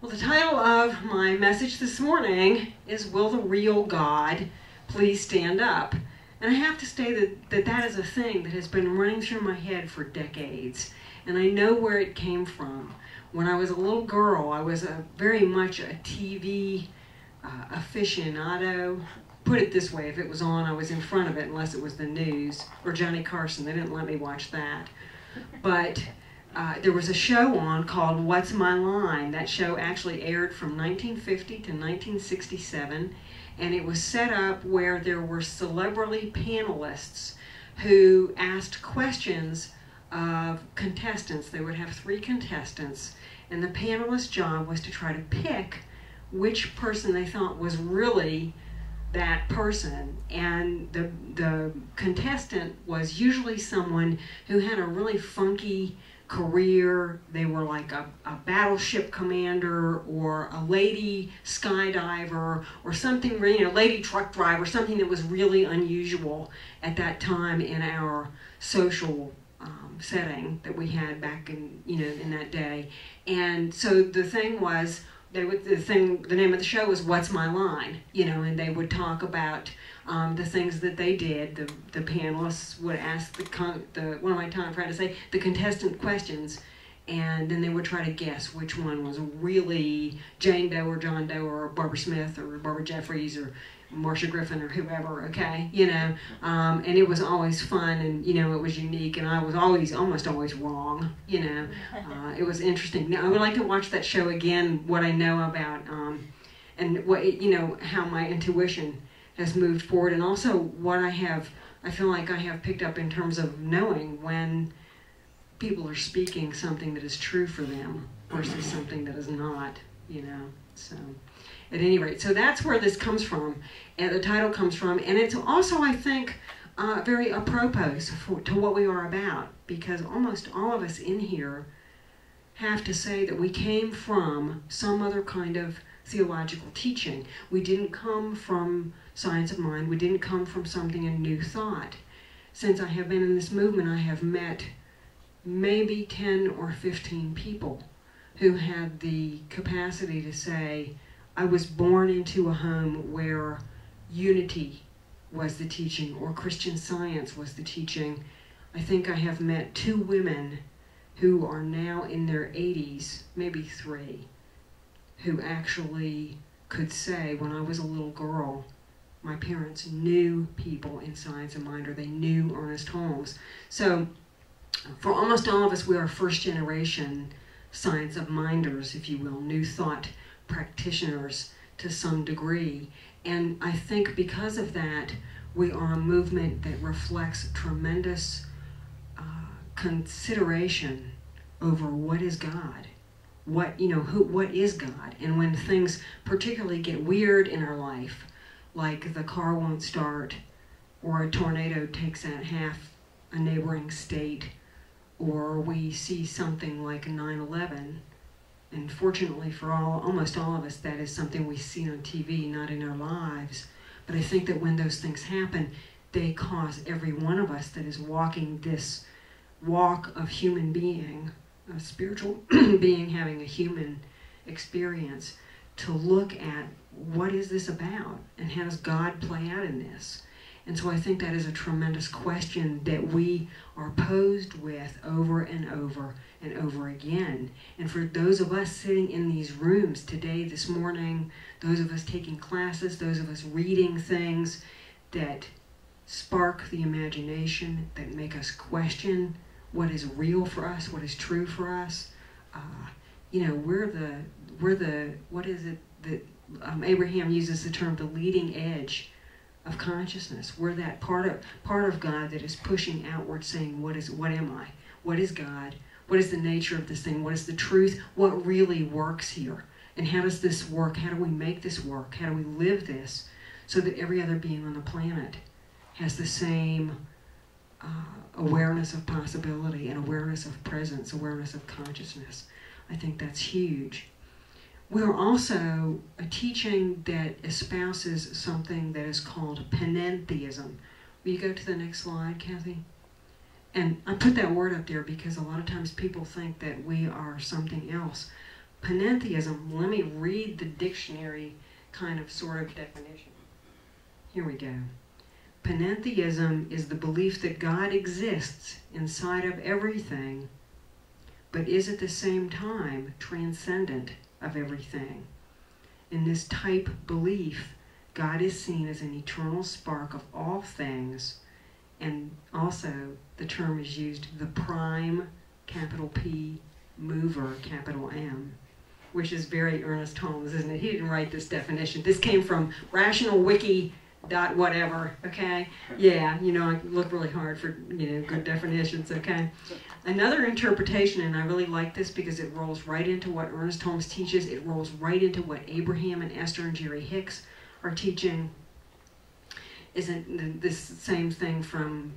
Well, the title of my message this morning is, Will the Real God Please Stand Up? And I have to say that is a thing that has been running through my head for decades. And I know where it came from. When I was a little girl, I was very much a TV aficionado. Put it this way, if it was on, I was in front of it unless it was the news or Johnny Carson. They didn't let me watch that. But there was a show on called What's My Line? That show actually aired from 1950 to 1967, and it was set up where there were celebrity panelists who asked questions of contestants. They would have 3 contestants, and the panelist's job was to try to pick which person they thought was really that person. And the contestant was usually someone who had a really funky career. They were like a battleship commander or a lady skydiver or something, lady truck driver, something that was really unusual at that time in our social setting that we had back in that day. And so the thing was, the name of the show was What's My Line? And they would talk about the things that they did. The panelists would ask the contestant questions, and then they would try to guess which one was really Jane Doe or John Doe or Barbara Smith or Barbara Jefferys or Marcia Griffin or whoever, okay? And it was always fun, and it was unique, and I was almost always wrong, It was interesting. Now I would like to watch that show again, what I know about, and what how my intuition has moved forward, and also what I feel like I have picked up in terms of knowing when people are speaking something that is true for them versus something that is not, so. At any rate, so that's where this comes from, and the title comes from, and it's also, I think, very apropos to what we are about, because almost all of us in here have to say that we came from some other kind of theological teaching. We didn't come from science of mind. We didn't come from something in New Thought. Since I have been in this movement, I have met maybe 10 or 15 people who had the capacity to say, I was born into a home where unity was the teaching, or Christian Science was the teaching. I think I have met 2 women who are now in their 80s, maybe 3, who actually could say, when I was a little girl, my parents knew people in Science of Mind, or they knew Ernest Holmes. So for almost all of us, we are first generation Science of Minders, if you will, New Thought practitioners to some degree. And I think because of that, we are a movement that reflects tremendous consideration over what is God, what is God. And when things particularly get weird in our life, like the car won't start, or a tornado takes out half a neighboring state, or we see something like 9/11, and fortunately for almost all of us, that is something we see on TV, not in our lives. But I think that when those things happen, they cause every one of us that is walking this walk of human being, a spiritual being having a human experience, to look at what is this about, and how does God play out in this? And so I think that is a tremendous question that we are posed with over and over and over again. And for those of us sitting in these rooms today, this morning, those of us taking classes, those of us reading things that spark the imagination, that make us question what is real for us, what is true for us, we're the what is it that Abraham uses the term, the leading edge of consciousness. We're that part of God that is pushing outward, saying, what am I? What is God? What is the nature of this thing? What is the truth? What really works here? And how does this work? How do we make this work? How do we live this so that every other being on the planet has the same awareness of possibility and awareness of presence, awareness of consciousness? I think that's huge. We're also a teaching that espouses something that is called panentheism. Will you go to the next slide, Kathy? And I put that word up there because a lot of times people think that we are something else. Panentheism, let me read the dictionary kind of sort of definition. Here we go. Panentheism is the belief that God exists inside of everything, but is at the same time transcendent of everything. In this type belief, God is seen as an eternal spark of all things, and also the term is used, the prime, capital P, mover, capital M, which is very Ernest Holmes, isn't it? He didn't write this definition. This came from rationalwiki.whatever, okay? Yeah, you know, I look really hard for, you know, good definitions, okay? Another interpretation, and I really like this because it rolls right into what Ernest Holmes teaches, it rolls right into what Abraham and Esther and Jerry Hicks are teaching, isn't this same thing from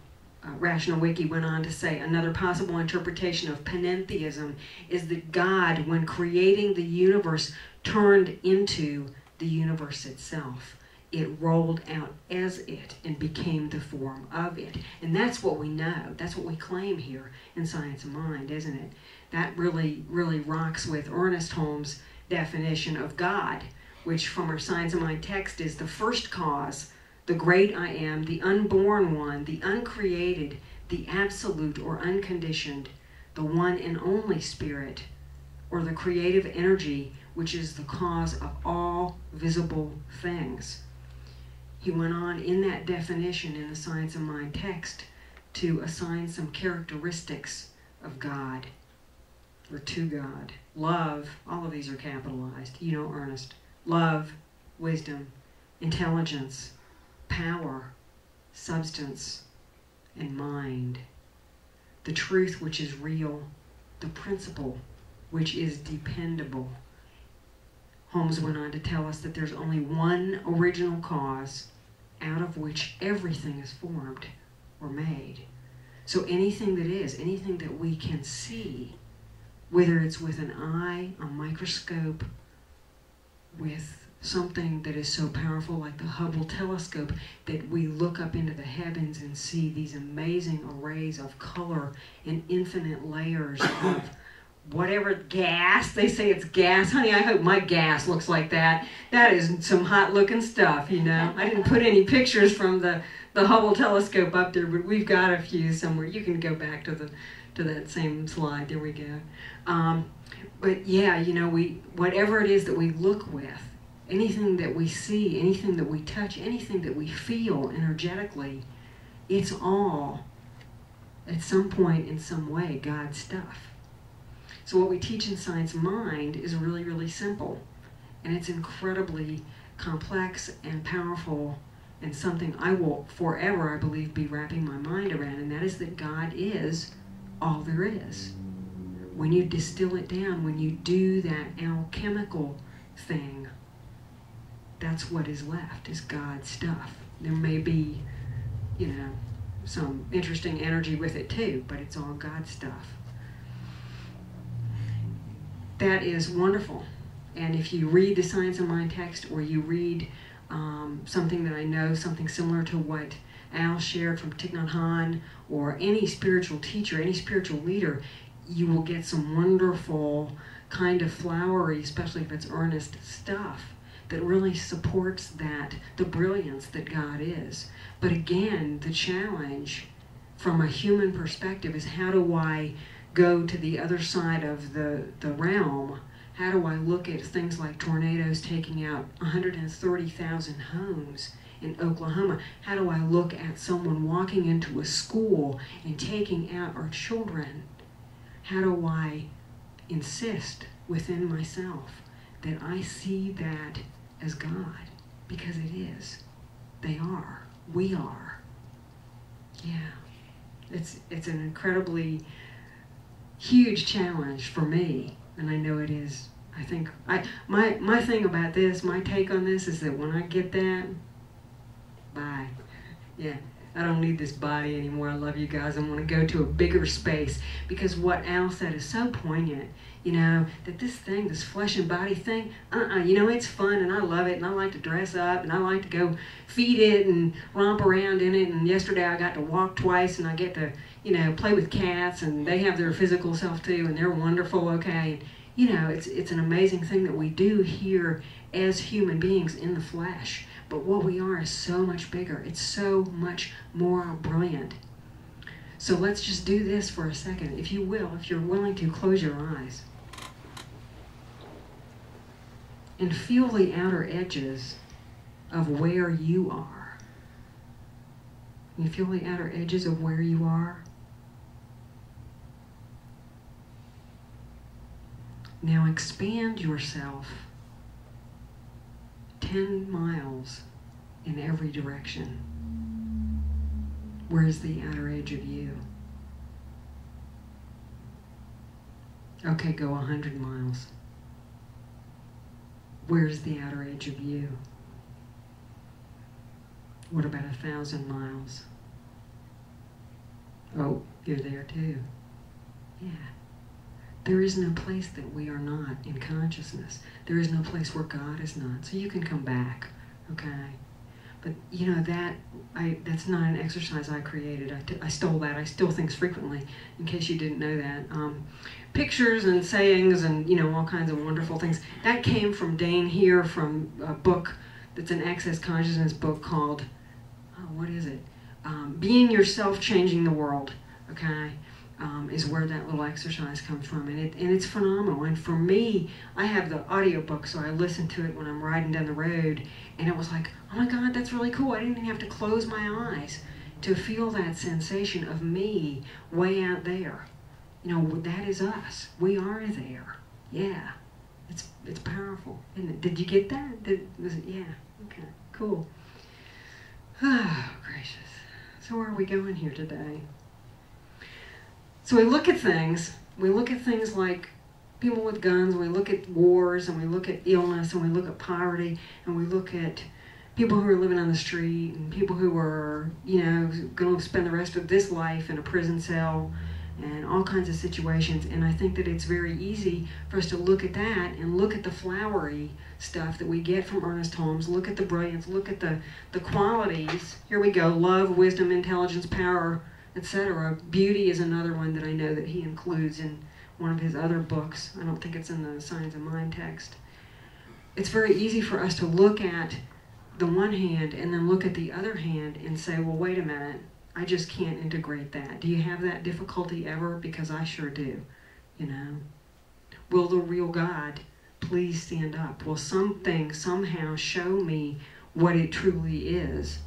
Rational Wiki went on to say, another possible interpretation of panentheism is that God, when creating the universe, turned into the universe itself. It rolled out as it and became the form of it. And that's what we know. That's what we claim here in Science of Mind, isn't it? That really, really rocks with Ernest Holmes' definition of God, which from our Science of Mind text is the first cause, the great I am, the unborn one, the uncreated, the absolute or unconditioned, the one and only spirit, or the creative energy, which is the cause of all visible things. He went on in that definition in the Science of Mind text to assign some characteristics of God, or to God. Love, all of these are capitalized, you know, Ernest. Love, wisdom, intelligence, power, substance, and mind. The truth which is real, the principle which is dependable. Holmes went on to tell us that there's only one original cause out of which everything is formed or made. So anything that is, anything that we can see, whether it's with an eye, a microscope, with something that is so powerful like the Hubble telescope, that we look up into the heavens and see these amazing arrays of color and infinite layers of whatever gas. They say it's gas. Honey, I hope my gas looks like that. That is some hot looking stuff, you know. I didn't put any pictures from the Hubble telescope up there, but we've got a few somewhere. You can go back to that same slide. There we go. But yeah, you know, whatever it is that we look with, anything that we see, anything that we touch, anything that we feel energetically, it's all, at some point in some way, God's stuff. So what we teach in Science Mind is really, really simple. And it's incredibly complex and powerful, and something I will forever, I believe, be wrapping my mind around, and that is that God is all there is. When you distill it down, when you do that alchemical thing, that's what is left, is God's stuff. There may be, you know, some interesting energy with it too, but it's all God's stuff. That is wonderful. And if you read the Science of Mind text, or you read something that I know, something similar to what Al shared from Thich Nhat Hanh, or any spiritual teacher, any spiritual leader, you will get some wonderful kind of flowery, especially if it's earnest stuff, that really supports that, the brilliance that God is. But again, the challenge from a human perspective is, how do I go to the other side of the realm? How do I look at things like tornadoes taking out 130,000 homes in Oklahoma? How do I look at someone walking into a school and taking out our children? How do I insist within myself that I see that as God? Because it is. They are. We are. Yeah. It's an incredibly huge challenge for me, and I know it is. I think my thing about this, my take on this, is that when I get that, bye. Yeah, I don't need this body anymore. I love you guys. I want to go to a bigger space, because what Al said is so poignant. You know, that this thing, this flesh and body thing, you know, it's fun and I love it, and I like to dress up and I like to go feed it and romp around in it. And yesterday I got to walk twice, and I get to, you know, play with cats, and they have their physical self too, and they're wonderful, okay? it's an amazing thing that we do here as human beings in the flesh. But what we are is so much bigger. It's so much more brilliant. So let's just do this for a second. If you will, if you're willing to, close your eyes. And feel the outer edges of where you are. You feel the outer edges of where you are? Now expand yourself 10 miles in every direction. Where is the outer edge of you? Okay, go 100 miles. Where's the outer edge of you? What about 1,000 miles? Oh, you're there too. Yeah. There is no place that we are not in consciousness. There is no place where God is not. So you can come back, okay? But that's not an exercise I created. I stole that. I steal things frequently, in case you didn't know that. Pictures and sayings and, all kinds of wonderful things. That came from Dane here, from a book that's an Access Consciousness book called, what is it? Being Yourself, Changing the World, okay? Is where that little exercise comes from. And it's phenomenal. And for me, I have the audiobook, so I listen to it when I'm riding down the road. And it was like, oh my God, that's really cool. I didn't even have to close my eyes to feel that sensation of me way out there. That is us. We are there. Yeah. It's powerful, isn't it? Did you get that? Yeah. Okay. Cool. Oh, gracious. So where are we going here today? So we look at things like people with guns, and we look at wars, and we look at illness, and we look at poverty, and we look at people who are living on the street, and people who are, going to spend the rest of this life in a prison cell, and all kinds of situations. And I think that it's very easy for us to look at that and look at the flowery stuff that we get from Ernest Holmes, look at the brilliance, look at the qualities. Here we go, love, wisdom, intelligence, power, etc. Beauty is another one that I know that he includes in one of his other books. I don't think it's in the Signs of Mind text. It's very easy for us to look at the one hand and then look at the other hand and say, well, wait a minute, I just can't integrate that. Do you have that difficulty ever? Because I sure do, Will the real God please stand up? Will something somehow show me what it truly is,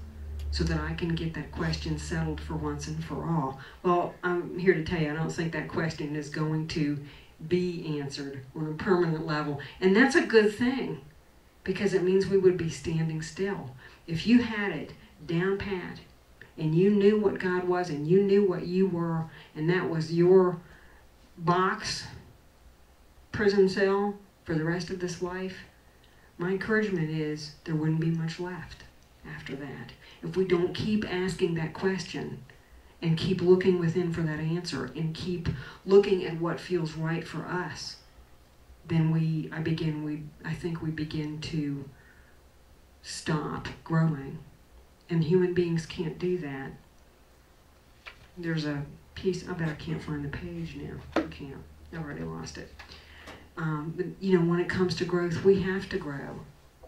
so that I can get that question settled for once and for all? Well, I'm here to tell you, I don't think that question is going to be answered on a permanent level. And that's a good thing, because it means we would be standing still. If you had it down pat, and you knew what God was, and you knew what you were, and that was your box, prison cell, for the rest of this life, my encouragement is there wouldn't be much left after that. If we don't keep asking that question and keep looking within for that answer and keep looking at what feels right for us, then I think we begin to stop growing. And human beings can't do that. There's a piece, I bet I can't find the page now. I can't. I already lost it. But when it comes to growth, we have to grow.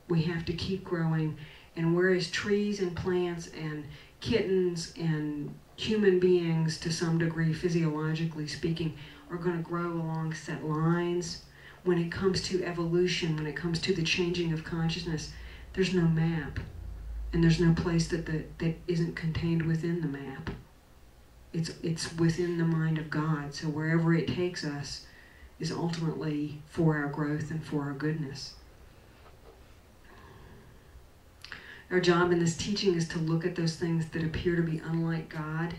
We have to keep growing. And whereas trees and plants and kittens and human beings, to some degree, physiologically speaking, are going to grow along set lines, when it comes to evolution, when it comes to the changing of consciousness, there's no map. And there's no place that isn't contained within the map. It's within the mind of God. So wherever it takes us is ultimately for our growth and for our goodness. Our job in this teaching is to look at those things that appear to be unlike God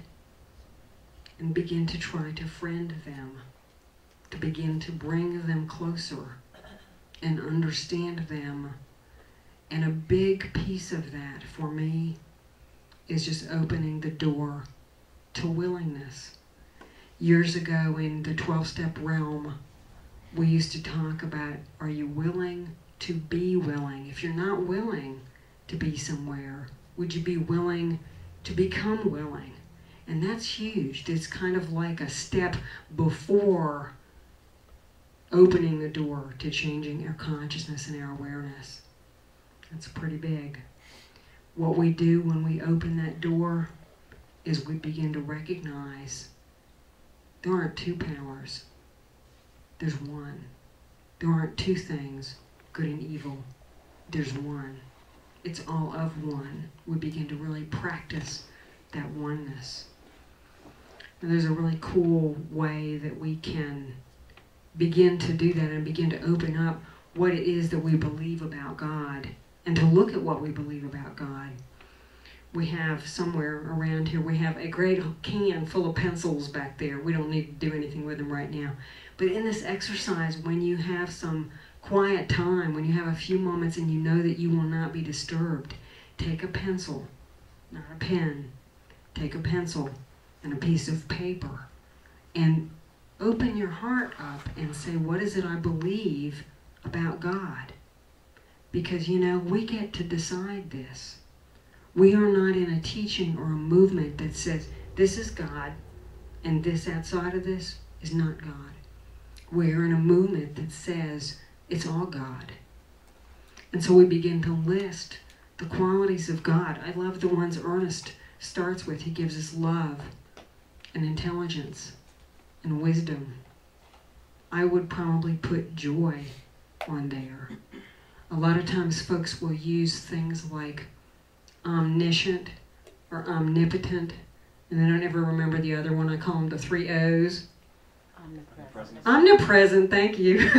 and begin to try to friend them, to begin to bring them closer and understand them. And a big piece of that for me is just opening the door to willingness. Years ago in the 12-step realm, we used to talk about, are you willing to be willing? If you're not willing to be somewhere, would you be willing to become willing? And that's huge. It's kind of like a step before opening the door to changing our consciousness and our awareness. That's pretty big. What we do when we open that door is we begin to recognize there aren't two powers. There's one. There aren't two things, good and evil. There's one. It's all of one. We begin to really practice that oneness. And there's a really cool way that we can begin to do that and begin to open up what it is that we believe about God and to look at what we believe about God. We have somewhere around here, we have a great can full of pencils back there. We don't need to do anything with them right now. But in this exercise, when you have some quiet time, when you have a few moments and you know that you will not be disturbed, take a pencil, not a pen. Take a pencil and a piece of paper and open your heart up and say, what is it I believe about God? Because, you know, we get to decide this. We are not in a teaching or a movement that says, this is God, and this outside of this is not God. We're in a movement that says, it's all God. And so we begin to list the qualities of God. I love the ones Ernest starts with. He gives us love and intelligence and wisdom. I would probably put joy on there. A lot of times folks will use things like omniscient or omnipotent, and they don't ever remember the other one. I call them the 3 O's. Omnipresent. Omnipresent, thank you.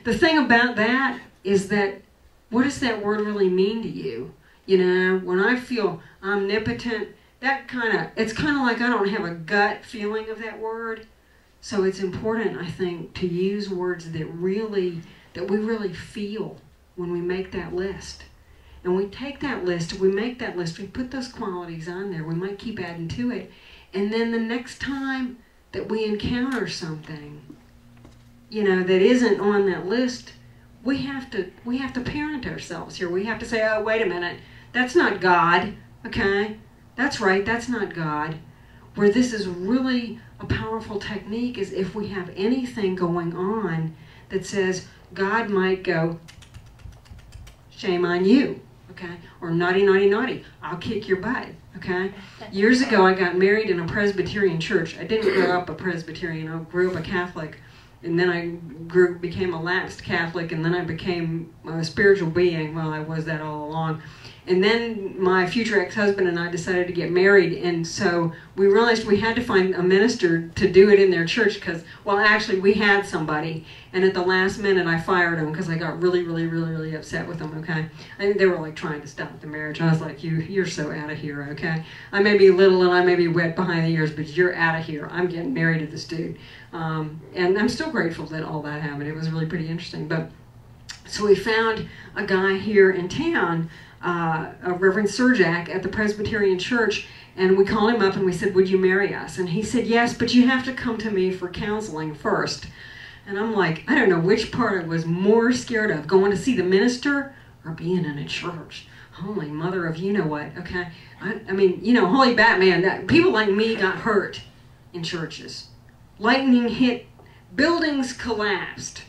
The thing about that is that, what does that word really mean to you? You know, when I feel omnipotent, it's kind of like I don't have a gut feeling of that word. So it's important, I think, to use words that we really feel when we make that list. And we take that list, we make that list, we put those qualities on there, we might keep adding to it, and then the next time that we encounter something, you know, that isn't on that list, we have to parent ourselves here. We have to say, oh, wait a minute, that's not God, okay? That's right, that's not God. Where this is really a powerful technique is if we have anything going on that says God might go, shame on you, okay? Or naughty, naughty, naughty, I'll kick your butt, okay? Years ago, I got married in a Presbyterian church. I didn't grow up a Presbyterian, I grew up a Catholic. And then I became a lapsed Catholic, and then I became a spiritual being. Well, I was that all along. And then my future ex-husband and I decided to get married, and so we realized we had to find a minister to do it in their church because, well, actually, we had somebody, and at the last minute, I fired him because I got really, really, really, really upset with them, okay? I think they were, like, trying to stop the marriage. I was like, you're so out of here, okay? I may be little and I may be wet behind the ears, but you're out of here. I'm getting married to this dude. And I'm still grateful that all that happened. It was really pretty interesting. But so we found a guy here in town, a Reverend Surjak at the Presbyterian Church, and we called him up and we said, would you marry us? And he said, yes, but you have to come to me for counseling first. And I'm like, I don't know which part I was more scared of, going to see the minister or being in a church. Holy mother of you-know-what, okay? I mean, you know, holy Batman, people like me got hurt in churches. Lightning hit, buildings collapsed.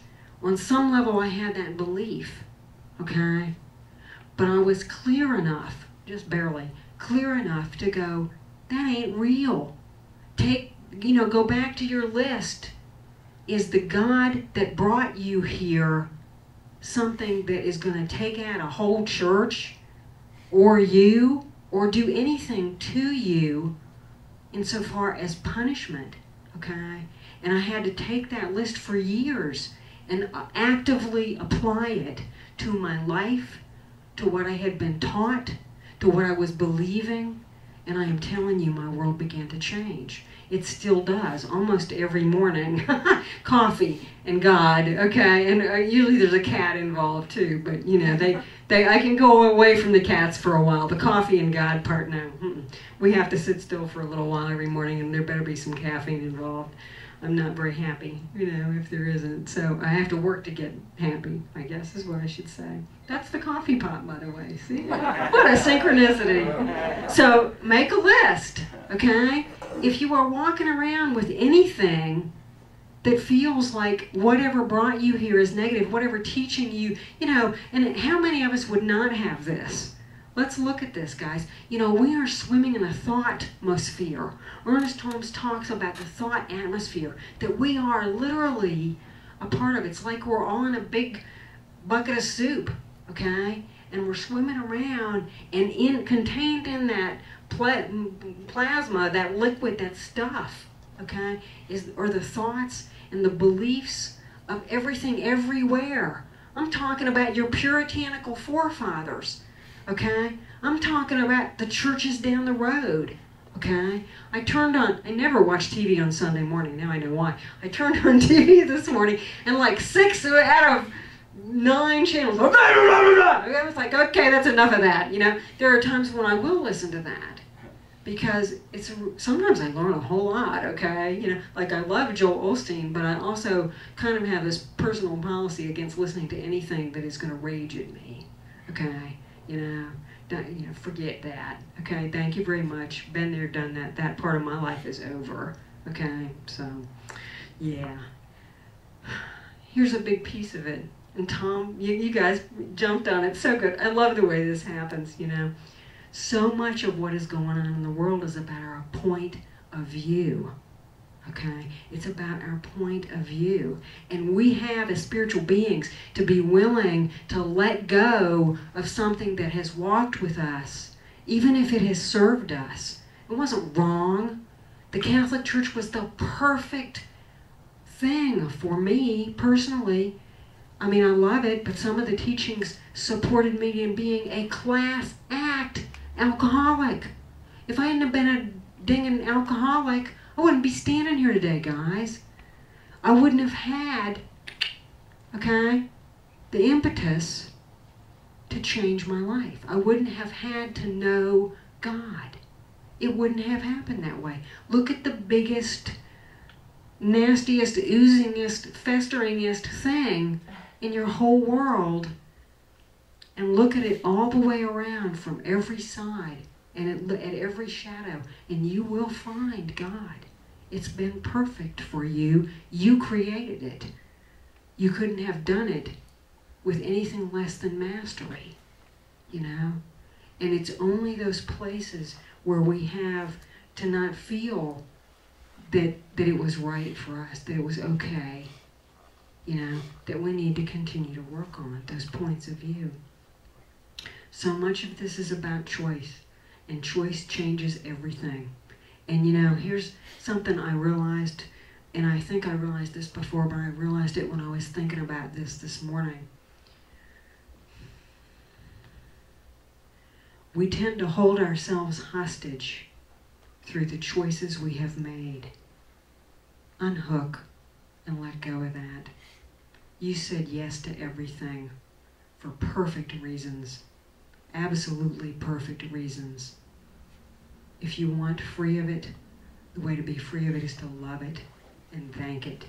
On some level, I had that belief, okay? But I was clear enough, just barely, clear enough to go, that ain't real. Go back to your list. Is the God that brought you here something that is going to take out a whole church or you or do anything to you insofar as punishment? Okay, and I had to take that list for years and actively apply it to my life, to what I had been taught, to what I was believing, and I am telling you, my world began to change. It still does, almost every morning. Coffee and God, okay, and usually there's a cat involved too, but you know, I can go away from the cats for a while. The coffee and God part, no. We have to sit still for a little while every morning, and there better be some caffeine involved. I'm not very happy, you know, if there isn't. So I have to work to get happy, I guess is what I should say. That's the coffee pot, by the way. See? What a synchronicity. So make a list, okay? If you are walking around with anything that feels like whatever brought you here is negative, whatever teaching you, and how many of us would not have this? Let's look at this, guys. We are swimming in a thought atmosphere. Ernest Holmes talks about the thought atmosphere, that we are literally a part of. It's like we're all in a big bucket of soup, okay? And we're swimming around, and contained in that plasma, that liquid, that stuff, okay, are the thoughts and the beliefs of everything everywhere. I'm talking about your puritanical forefathers, okay? I'm talking about the churches down the road, okay? I never watched TV on Sunday morning. Now I know why. I turned on TV this morning, and like 6 out of 9 channels, blah, blah, blah, blah, blah. I was like, okay, that's enough of that. There are times when I will listen to that, because sometimes I learn a whole lot, okay? Like I love Joel Osteen, but I also kind of have this personal policy against listening to anything that is going to rage at me, okay? Forget that, okay? Thank you very much. Been there, done that. That part of my life is over, okay? So, yeah. Here's a big piece of it. And Tom, you guys jumped on it. So good. I love the way this happens, So much of what is going on in the world is about our point of view, okay? It's about our point of view. And we have, as spiritual beings, to be willing to let go of something that has walked with us, even if it has served us. It wasn't wrong. The Catholic Church was the perfect thing for me, personally. I mean, I love it, but some of the teachings supported me in being a class act alcoholic. If I hadn't have been a dinging alcoholic, I wouldn't be standing here today, guys. I wouldn't have had, okay, the impetus to change my life. I wouldn't have had to know God. It wouldn't have happened that way. Look at the biggest, nastiest, oozingest, festeringest thing in your whole world, and look at it all the way around from every side and at every shadow, and you will find God. It's been perfect for you. You created it. You couldn't have done it with anything less than mastery, And it's only those places where we have to not feel that it was right for us, that it was okay, that we need to continue to work on those points of view. So much of this is about choice, and choice changes everything. And here's something I realized, and I think I realized this before, but I realized it when I was thinking about this morning. We tend to hold ourselves hostage through the choices we have made. Unhook and let go of that. You said yes to everything for perfect reasons. Absolutely perfect reasons. If you want free of it, the way to be free of it is to love it and thank it,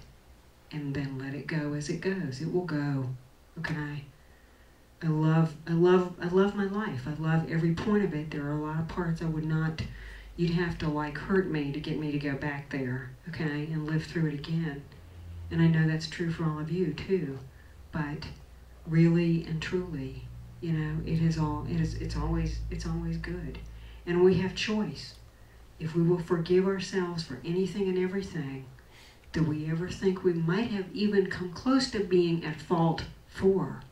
and then let it go as it goes. It will go, okay? I love my life. I love every point of it. There are a lot of parts I would not, you'd have to hurt me to get me to go back there, okay, and live through it again. And I know that's true for all of you too, but really and truly, it's always good. And we have choice. If we will forgive ourselves for anything and everything that we ever think we might have even come close to being at fault for,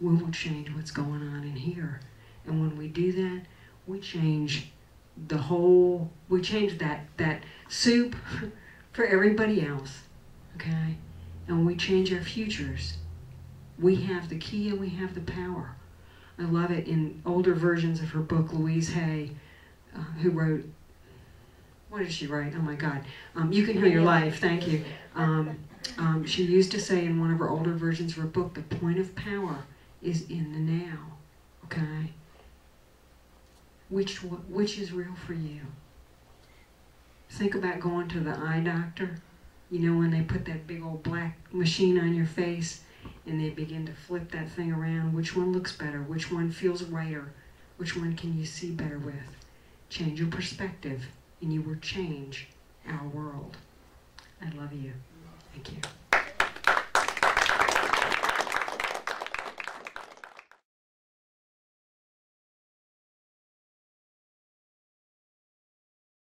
we will change what's going on in here. And when we do that, we change that soup for everybody else, okay? And we change our futures. We have the key and we have the power. I love it in older versions of her book, Louise Hay, who wrote, what did she write? Oh my God. You Can Heal Your Life, thank you. She used to say in one of her older versions of her book, the point of power is in the now, okay? Which is real for you? Think about going to the eye doctor. When they put that big old black machine on your face and they begin to flip that thing around, which one looks better? Which one feels righter? Which one can you see better with? Change your perspective and you will change our world. I love you. Thank you.